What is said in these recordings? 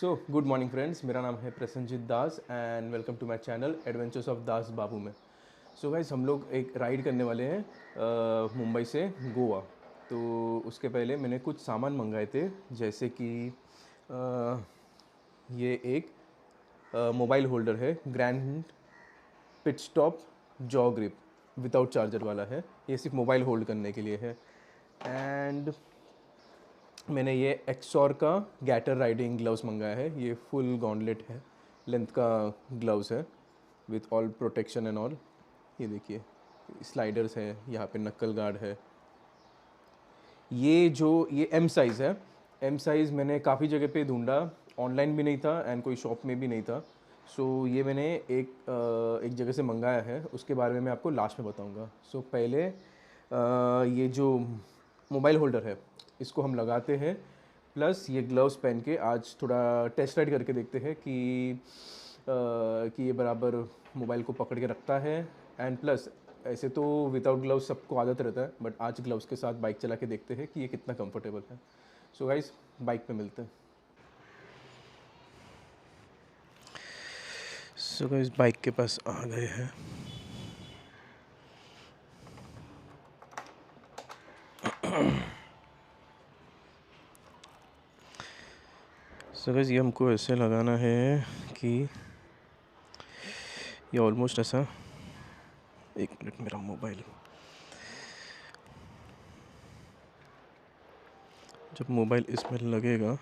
Good morning friends, मेरा नाम है Prasanjit Das and welcome to my channel adventures of Das Babu में। गाइस, हम लोग एक राइड करने वाले हैं मुंबई से गोवा। तो उसके पहले मैंने कुछ सामान मंगाए थे, जैसे कि अ, ये एक मोबाइल होल्डर है, grand pit stop jaw grip without charger वाला है। ये सिर्फ मोबाइल होल्ड करने के लिए है। एंड मैंने ये एक्सॉर का गैटर राइडिंग ग्लव्स मंगाया है। ये फुल गॉन्टलेट है, लेंथ का ग्लव्स है with all protection and all. ये देखिए, स्लाइडर्स है, यहाँ पे नक्कल गार्ड है। ये एम साइज़ है। एम साइज़ मैंने काफ़ी जगह पे ढूंढा, ऑनलाइन भी नहीं था एंड कोई शॉप में भी नहीं था। ये मैंने एक जगह से मंगाया है, उसके बारे में मैं आपको लास्ट में बताऊंगा। पहले ये जो मोबाइल होल्डर है, इसको हम लगाते हैं, प्लस ये ग्लव्स पहन के आज थोड़ा टेस्ट राइड करके देखते हैं कि ये बराबर मोबाइल को पकड़ के रखता है। एंड प्लस ऐसे तो विदाउट ग्लव्स सबको आदत रहता है, बट आज ग्लव्स के साथ बाइक चला के देखते हैं कि ये कितना कंफर्टेबल है। गाइस, बाइक पे मिलते हैं। गाइस, बाइक के पास आ गए हैं। गाइस, ये हमको ऐसे लगाना है कि ये ऑलमोस्ट ऐसा, एक मिनट, मेरा मोबाइल, जब मोबाइल इसमें लगेगा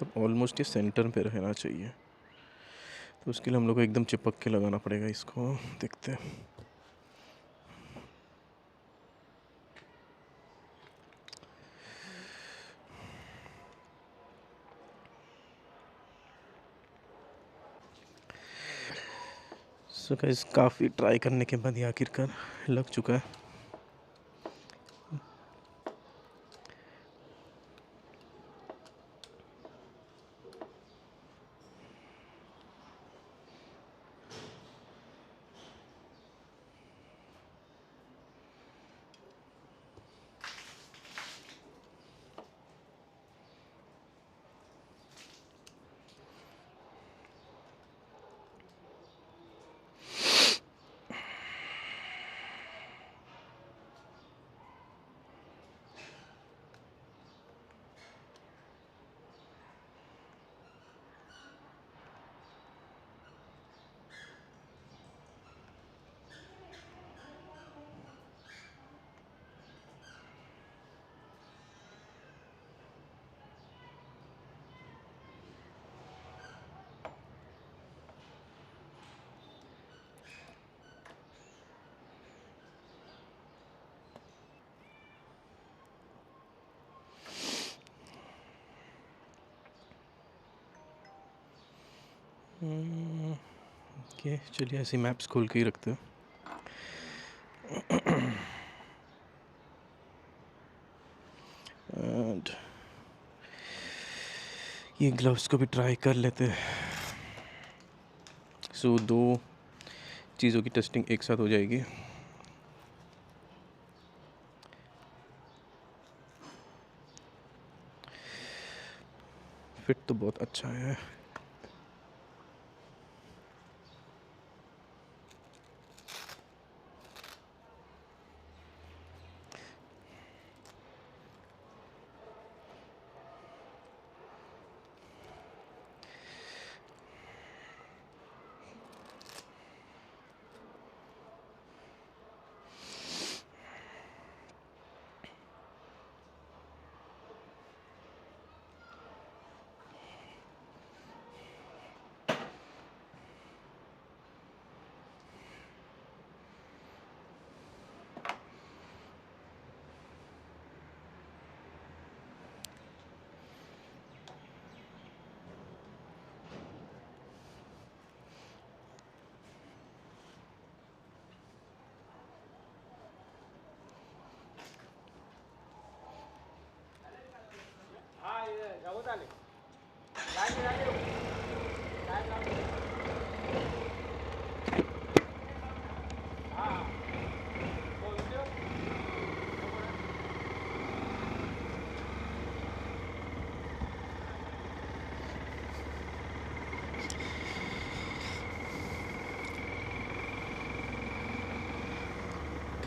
तब ऑलमोस्ट ये सेंटर पे रहना चाहिए। तो उसके लिए हम लोग को एकदम चिपक के लगाना पड़ेगा इसको। देखते हैं। गाइस, काफ़ी ट्राई करने के बाद ये आखिरकार लग चुका है। ओके, चलिए ऐसे मैप्स खोल के ही रखते हैं। एंड ये ग्लव्स को भी ट्राई कर लेते हैं। दो चीज़ों की टेस्टिंग एक साथ हो जाएगी। फिट तो बहुत अच्छा है।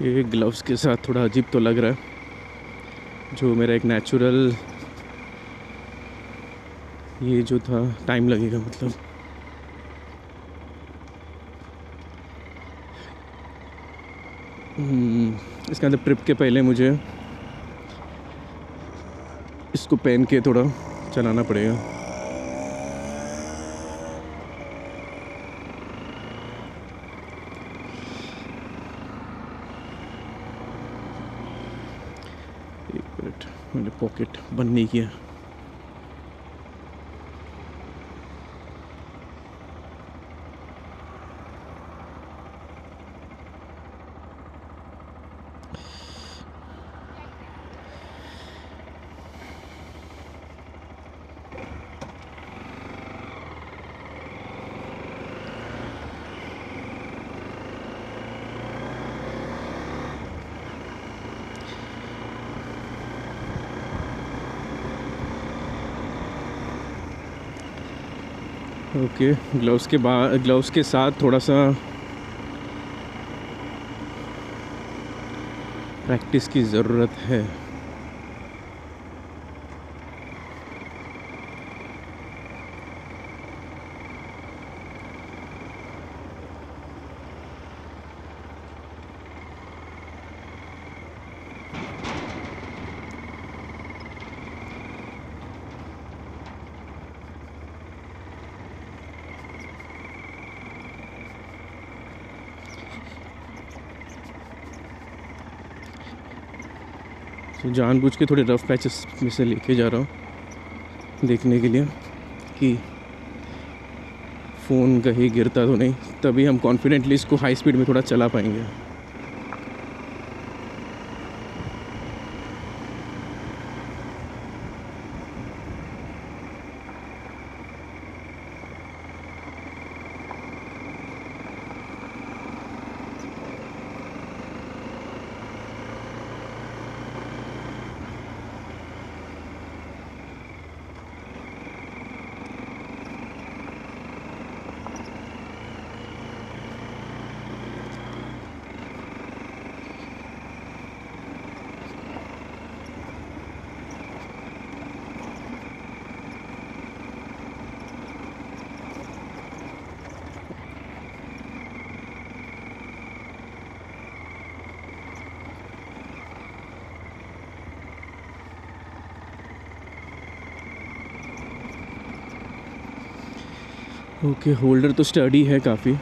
ये ग्लव्स के साथ थोड़ा अजीब तो लग रहा है, जो मेरा एक नेचुरल ये जो था टाइम लगेगा मतलब। इसके अंदर ट्रिप के पहले मुझे इसको पहन के थोड़ा चलाना पड़ेगा। एक मिनट, मैंने पॉकेट बंद नहीं किया। ओके, ग्लव्स के साथ थोड़ा सा प्रैक्टिस की ज़रूरत है। तो जानबूझ के थोड़े रफ़ पैचेस में से लेके जा रहा हूँ देखने के लिए कि फ़ोन कहीं गिरता तो नहीं, तभी हम कॉन्फिडेंटली इसको हाई स्पीड में थोड़ा चला पाएंगे। ओके, होल्डर तो स्टडी है काफ़ी।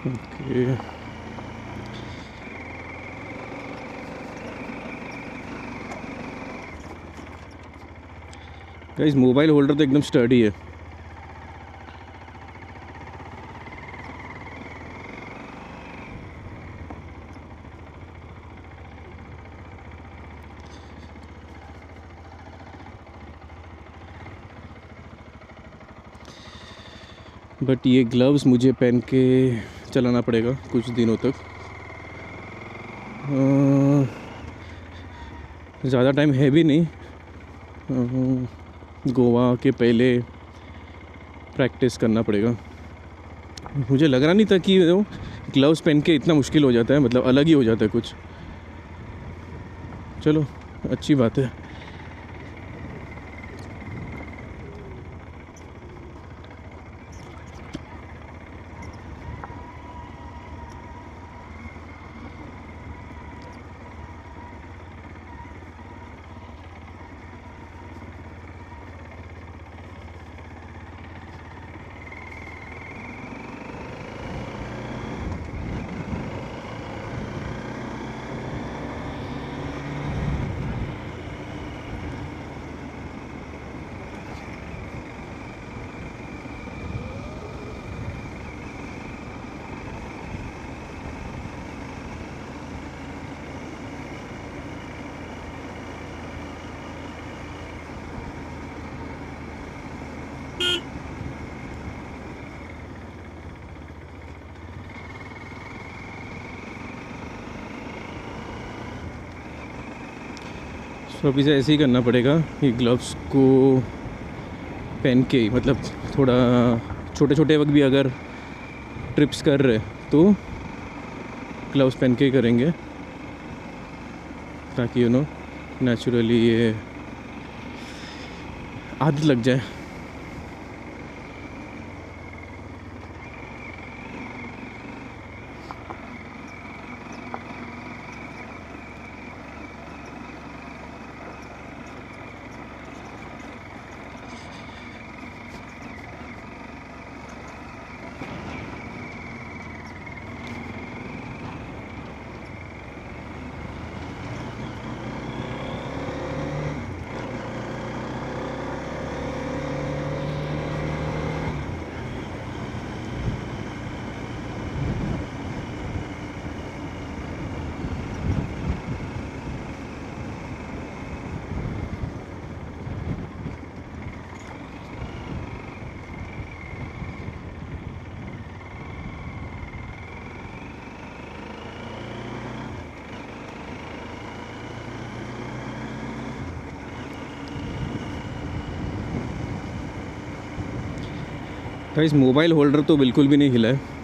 ओके गाइस, मोबाइल होल्डर तो एकदम स्टर्डी है। बट ये ग्लव्स मुझे पहन के चलाना पड़ेगा कुछ दिनों तक। ज़्यादा टाइम है भी नहीं। गोवा के पहले प्रैक्टिस करना पड़ेगा। मुझे लग रहा नहीं था कि वो ग्लव्स पहन के इतना मुश्किल हो जाता है, मतलब अलग ही हो जाता है कुछ। चलो अच्छी बात है। तो अभी से ऐसे ही करना पड़ेगा, ये ग्लव्स को पहन के ही, मतलब थोड़ा छोटे छोटे वक्त भी अगर ट्रिप्स कर रहे तो ग्लव्स पहन के ही करेंगे, ताकि नेचुरली ये आदत लग जाए। गाइस, मोबाइल होल्डर तो बिल्कुल भी नहीं हिला है।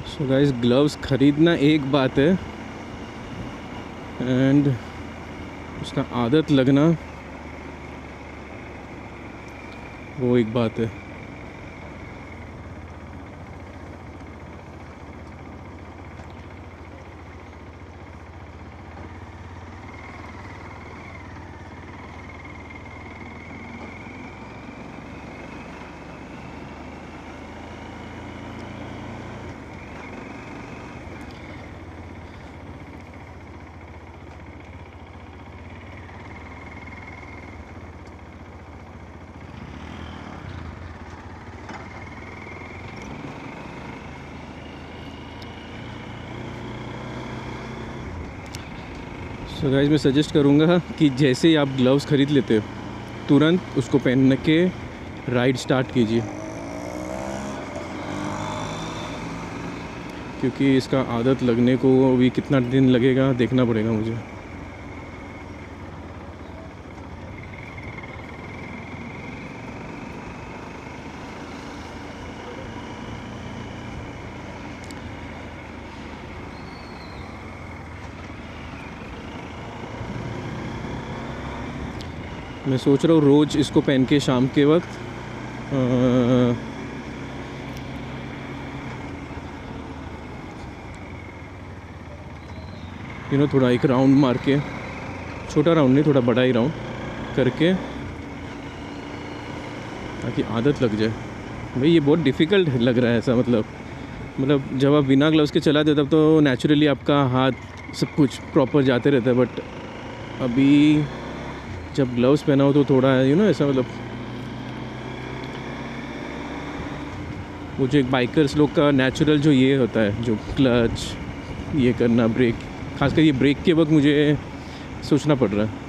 सो गाइस, ग्लव्स ख़रीदना एक बात है एंड उसका आदत लगना वो एक बात है। सो गाइस, मैं सजेस्ट करूँगा कि जैसे ही आप ग्लव्स ख़रीद लेते हो तुरंत उसको पहन के राइड स्टार्ट कीजिए, क्योंकि इसका आदत लगने को अभी कितना दिन लगेगा देखना पड़ेगा मुझे। मैं सोच रहा हूँ रोज़ इसको पहन के शाम के वक्त थोड़ा एक राउंड मार के, छोटा राउंड नहीं, थोड़ा बड़ा ही राउंड करके, ताकि आदत लग जाए। भाई ये बहुत डिफ़िकल्ट लग रहा है ऐसा, मतलब जब आप बिना ग्लव्स के चलाते तब तो नेचुरली आपका हाथ सब कुछ प्रॉपर जाते रहता है, बट अभी जब ग्लव्स पहना हो तो थोड़ा ऐसा वो जो एक बाइकर्स लोग का नेचुरल जो ये होता है, जो क्लच ये करना, ब्रेक, खासकर ये ब्रेक के वक्त मुझे सोचना पड़ रहा है।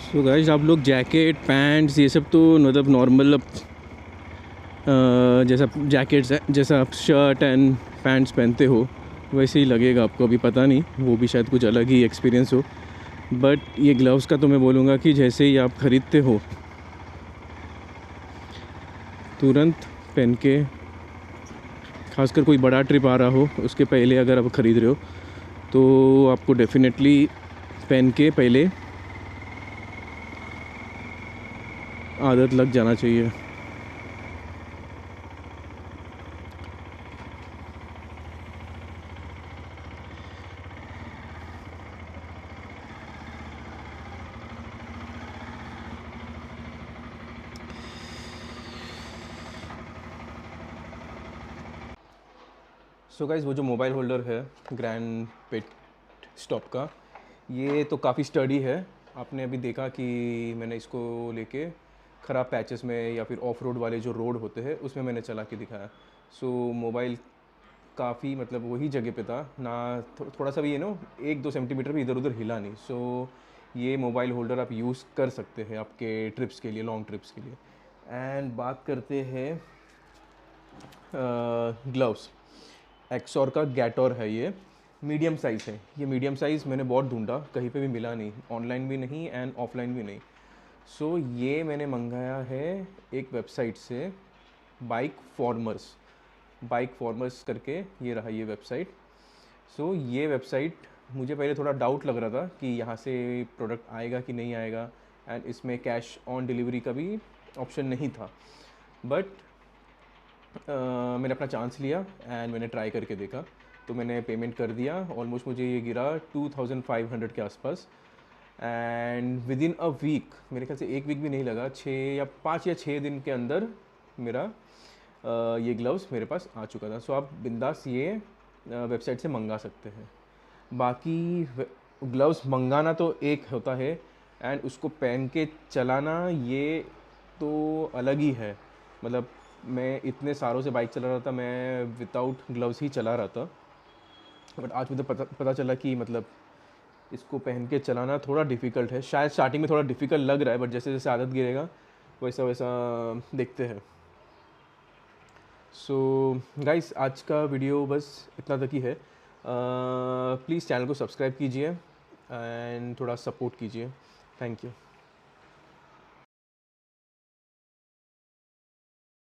सो गाइस, आप लोग जैकेट, पैंट्स, ये सब तो मतलब नॉर्मल जैसा जैकेट्स है, जैसा आप शर्ट एंड पैंट्स पहनते हो वैसे ही लगेगा आपको। अभी पता नहीं, वो भी शायद कुछ अलग ही एक्सपीरियंस हो, बट ये ग्लव्स का तो मैं बोलूँगा कि जैसे ही आप ख़रीदते हो तुरंत पहन के, खासकर कोई बड़ा ट्रिप आ रहा हो उसके पहले अगर आप ख़रीद रहे हो तो आपको डेफिनेटली पहन के पहले आदत लग जाना चाहिए। सो गाइस, वो जो मोबाइल होल्डर है ग्रैंड पेट स्टॉप का, ये तो काफ़ी स्टडी है। आपने अभी देखा कि मैंने इसको लेके ख़राब पैचेस में या फिर ऑफ रोड वाले जो रोड होते हैं उसमें मैंने चला के दिखाया। सो मोबाइल काफ़ी मतलब वही जगह पे था ना, थोड़ा सा भी 1-2 सेंटीमीटर भी इधर उधर हिला नहीं। सो ये मोबाइल होल्डर आप यूज़ कर सकते हैं आपके ट्रिप्स के लिए, लॉन्ग ट्रिप्स के लिए। एंड बात करते हैं ग्लव्स। एक्सॉर का गैटोर है, ये मीडियम साइज़ है। ये मीडियम साइज़ मैंने बहुत ढूंढा, कहीं पे भी मिला नहीं, ऑनलाइन भी नहीं एंड ऑफलाइन भी नहीं। सो ये मैंने मंगाया है एक वेबसाइट से, बाइक फॉर्मर्स करके ये रहा ये वेबसाइट। सो ये वेबसाइट, मुझे पहले थोड़ा डाउट लग रहा था कि यहाँ से प्रोडक्ट आएगा कि नहीं आएगा, एंड इसमें कैश ऑन डिलीवरी का भी ऑप्शन नहीं था। बट मैंने अपना चांस लिया एंड मैंने ट्राई करके देखा, तो मैंने पेमेंट कर दिया। ऑलमोस्ट मुझे ये गिरा 2500 के आसपास, and within a week, मेरे ख्याल से एक वीक भी नहीं लगा, 5 या 6 दिन के अंदर मेरा ये ग्लव्स मेरे पास आ चुका था। सो आप बिंदास ये वेबसाइट से मंगा सकते हैं। बाकी ग्लव्स मंगाना तो एक होता है, एंड उसको पहन के चलाना ये तो अलग ही है। मतलब मैं इतने सालों से बाइक चला रहा था, मैं विदाउट ग्लव्स ही चला रहा था, बट आज मुझे पता चला कि मतलब इसको पहन के चलाना थोड़ा डिफ़िकल्ट है। शायद स्टार्टिंग में थोड़ा डिफ़िकल्ट लग रहा है, बट जैसे जैसे आदत गिरेगा वैसा वैसा देखते हैं। सो गाइस, आज का वीडियो बस इतना तक ही है। प्लीज़ चैनल को सब्सक्राइब कीजिए एंड थोड़ा सपोर्ट कीजिए। Thank you.